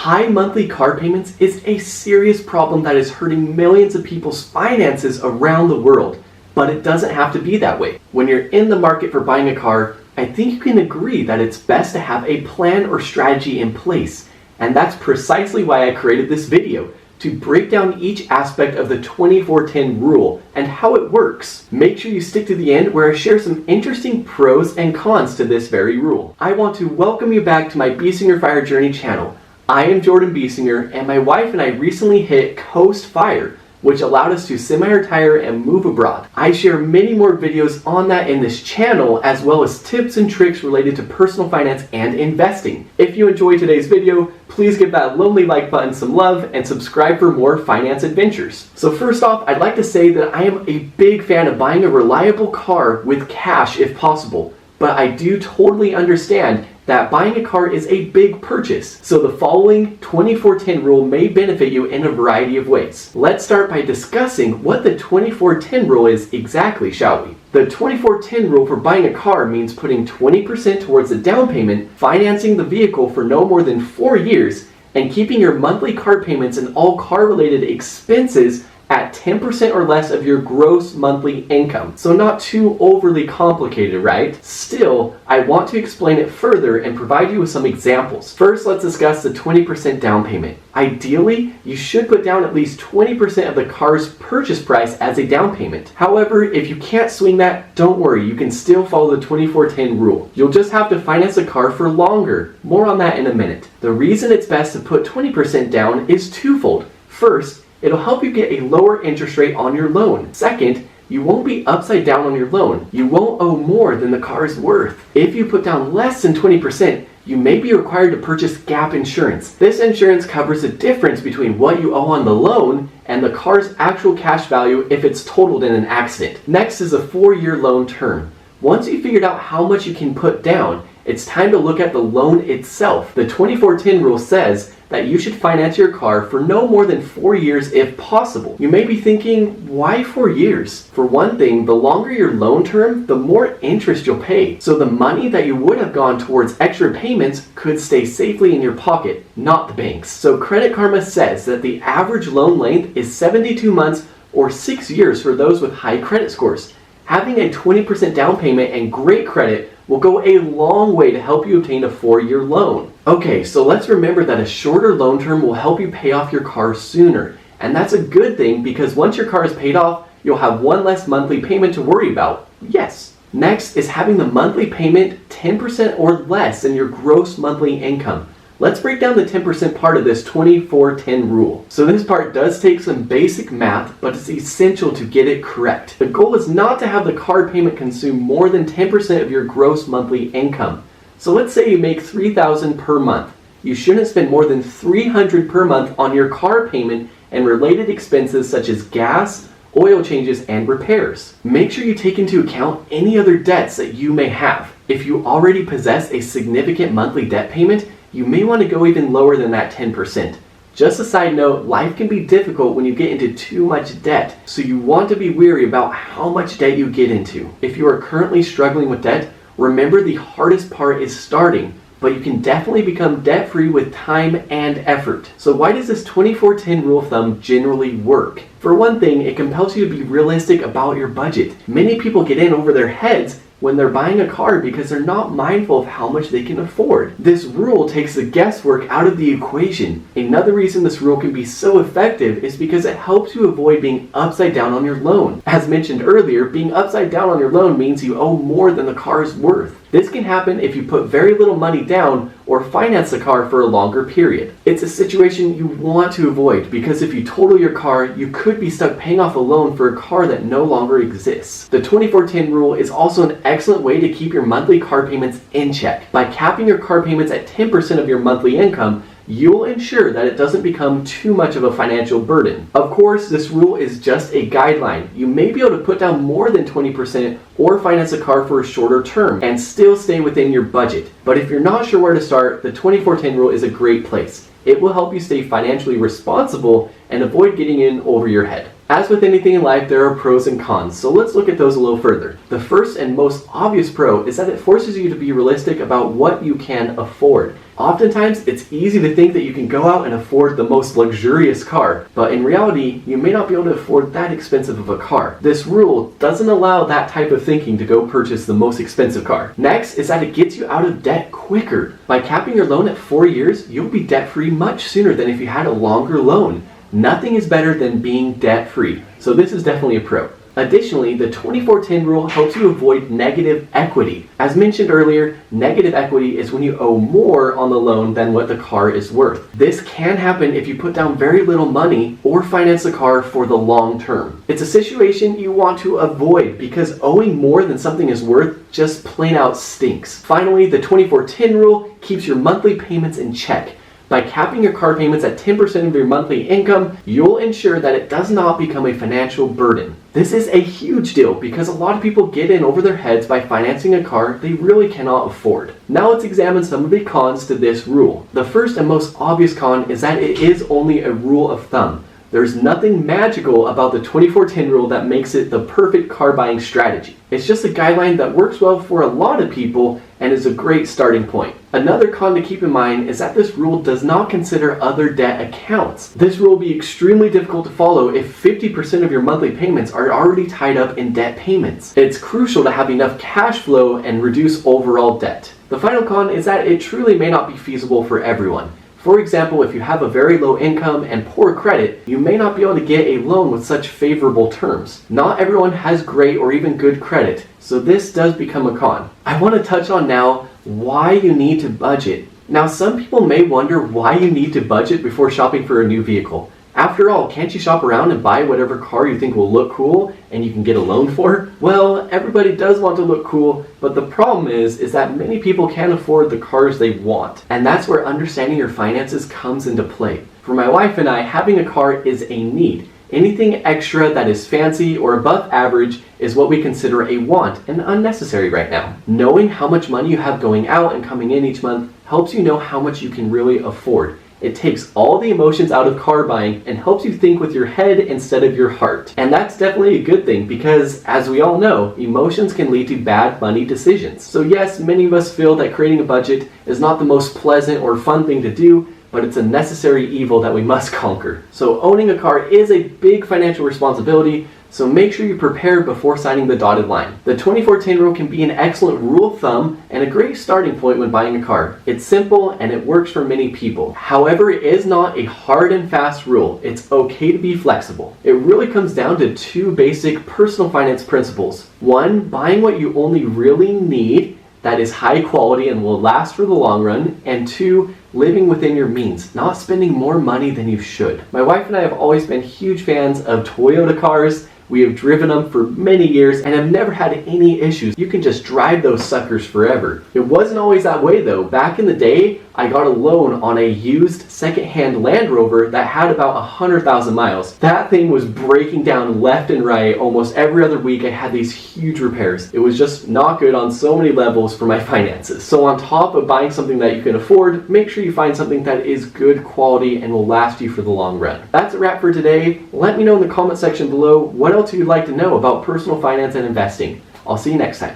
High monthly car payments is a serious problem that is hurting millions of people's finances around the world, but it doesn't have to be that way. When you're in the market for buying a car, I think you can agree that it's best to have a plan or strategy in place, and that's precisely why I created this video, to break down each aspect of the 24-10 rule and how it works. Make sure you stick to the end where I share some interesting pros and cons to this very rule. I want to welcome you back to my Biesinger Fire Journey channel. I am Jordan Biesinger, and my wife and I recently hit Coast Fire, which allowed us to semi-retire and move abroad. I share many more videos on that in this channel, as well as tips and tricks related to personal finance and investing. If you enjoyed today's video, please give that lonely like button some love and subscribe for more finance adventures. So first off, I'd like to say that I am a big fan of buying a reliable car with cash if possible, but I do totally understand that buying a car is a big purchase, so the following 24-10 rule may benefit you in a variety of ways. Let's start by discussing what the 24-10 rule is exactly, shall we? The 24-10 rule for buying a car means putting 20% towards the down payment, financing the vehicle for no more than 4 years, and keeping your monthly car payments and all car-related expenses at 10% or less of your gross monthly income. So not too overly complicated, right? Still, I want to explain it further and provide you with some examples. First, let's discuss the 20% down payment. Ideally, you should put down at least 20% of the car's purchase price as a down payment. However, if you can't swing that, don't worry, you can still follow the 24-10 rule. You'll just have to finance the car for longer. More on that in a minute. The reason it's best to put 20% down is twofold. First, it'll help you get a lower interest rate on your loan. Second, you won't be upside down on your loan. You won't owe more than the car is worth. If you put down less than 20%, you may be required to purchase gap insurance. This insurance covers the difference between what you owe on the loan and the car's actual cash value if it's totaled in an accident. Next is a 4-year loan term. Once you've figured out how much you can put down, it's time to look at the loan itself. The 24-10 rule says that you should finance your car for no more than 4 years if possible. You may be thinking, why 4 years? For one thing, the longer your loan term, the more interest you'll pay. So the money that you would have gone towards extra payments could stay safely in your pocket, not the bank's. So Credit Karma says that the average loan length is 72 months or 6 years for those with high credit scores. Having a 20% down payment and great credit will go a long way to help you obtain a 4-year loan. Okay, so let's remember that a shorter loan term will help you pay off your car sooner. And that's a good thing because once your car is paid off, you'll have one less monthly payment to worry about. Yes. Next is having the monthly payment 10% or less than your gross monthly income. Let's break down the 10% part of this 24-10 rule. So this part does take some basic math, but it's essential to get it correct. The goal is not to have the car payment consume more than 10% of your gross monthly income. So let's say you make $3,000 per month. You shouldn't spend more than $300 per month on your car payment and related expenses such as gas, oil changes, and repairs. Make sure you take into account any other debts that you may have. If you already possess a significant monthly debt payment, you may want to go even lower than that 10%. Just a side note, life can be difficult when you get into too much debt, so you want to be wary about how much debt you get into. If you are currently struggling with debt, remember the hardest part is starting, but you can definitely become debt-free with time and effort. So why does this 24-10 rule of thumb generally work? For one thing, it compels you to be realistic about your budget. Many people get in over their heads when they're buying a car because they're not mindful of how much they can afford. This rule takes the guesswork out of the equation. Another reason this rule can be so effective is because it helps you avoid being upside down on your loan. As mentioned earlier, being upside down on your loan means you owe more than the car is worth. This can happen if you put very little money down or finance the car for a longer period. It's a situation you want to avoid because if you total your car, you could be stuck paying off a loan for a car that no longer exists. The 24-10 rule is also an excellent way to keep your monthly car payments in check. By capping your car payments at 10% of your monthly income, you'll ensure that it doesn't become too much of a financial burden. Of course, this rule is just a guideline. You may be able to put down more than 20% or finance a car for a shorter term and still stay within your budget. But if you're not sure where to start, the 24-10 rule is a great place. It will help you stay financially responsible and avoid getting in over your head. As with anything in life, there are pros and cons, so let's look at those a little further. The first and most obvious pro is that it forces you to be realistic about what you can afford. Oftentimes, it's easy to think that you can go out and afford the most luxurious car, but in reality, you may not be able to afford that expensive of a car. This rule doesn't allow that type of thinking to go purchase the most expensive car. Next is that it gets you out of debt quicker. By capping your loan at 4 years, you'll be debt-free much sooner than if you had a longer loan. Nothing is better than being debt-free, so this is definitely a pro. Additionally, the 24/10 rule helps you avoid negative equity. As mentioned earlier, negative equity is when you owe more on the loan than what the car is worth. This can happen if you put down very little money or finance the car for the long term. It's a situation you want to avoid because owing more than something is worth just plain out stinks. Finally, the 24/10 rule keeps your monthly payments in check. By capping your car payments at 10% of your monthly income, you'll ensure that it does not become a financial burden. This is a huge deal because a lot of people get in over their heads by financing a car they really cannot afford. Now let's examine some of the cons to this rule. The first and most obvious con is that it is only a rule of thumb. There's nothing magical about the 24/10 rule that makes it the perfect car buying strategy. It's just a guideline that works well for a lot of people and is a great starting point. Another con to keep in mind is that this rule does not consider other debt accounts. This rule will be extremely difficult to follow if 50% of your monthly payments are already tied up in debt payments. It's crucial to have enough cash flow and reduce overall debt. The final con is that it truly may not be feasible for everyone. For example, if you have a very low income and poor credit, you may not be able to get a loan with such favorable terms. Not everyone has great or even good credit, so this does become a con. I want to touch on now why you need to budget. Now, some people may wonder why you need to budget before shopping for a new vehicle. After all, can't you shop around and buy whatever car you think will look cool and you can get a loan for? Well, everybody does want to look cool, but the problem is that many people can't afford the cars they want. And that's where understanding your finances comes into play. For my wife and I, having a car is a need. Anything extra that is fancy or above average is what we consider a want and unnecessary right now. Knowing how much money you have going out and coming in each month helps you know how much you can really afford. It takes all the emotions out of car buying and helps you think with your head instead of your heart. And that's definitely a good thing because, as we all know, emotions can lead to bad money decisions. So yes, many of us feel that creating a budget is not the most pleasant or fun thing to do, but it's a necessary evil that we must conquer. So owning a car is a big financial responsibility, so make sure you prepare before signing the dotted line. The 24/10 rule can be an excellent rule of thumb and a great starting point when buying a car. It's simple and it works for many people. However, it is not a hard and fast rule. It's okay to be flexible. It really comes down to two basic personal finance principles. One, buying what you only really need that is high quality and will last for the long run, and two, living within your means, not spending more money than you should. My wife and I have always been huge fans of Toyota cars. We have driven them for many years and have never had any issues. You can just drive those suckers forever. It wasn't always that way though. Back in the day, I got a loan on a used second-hand Land Rover that had about 100,000 miles. That thing was breaking down left and right. Almost every other week I had these huge repairs. It was just not good on so many levels for my finances. So on top of buying something that you can afford, make sure you find something that is good quality and will last you for the long run. That's a wrap for today. Let me know in the comment section below what else you'd like to know about personal finance and investing. I'll see you next time.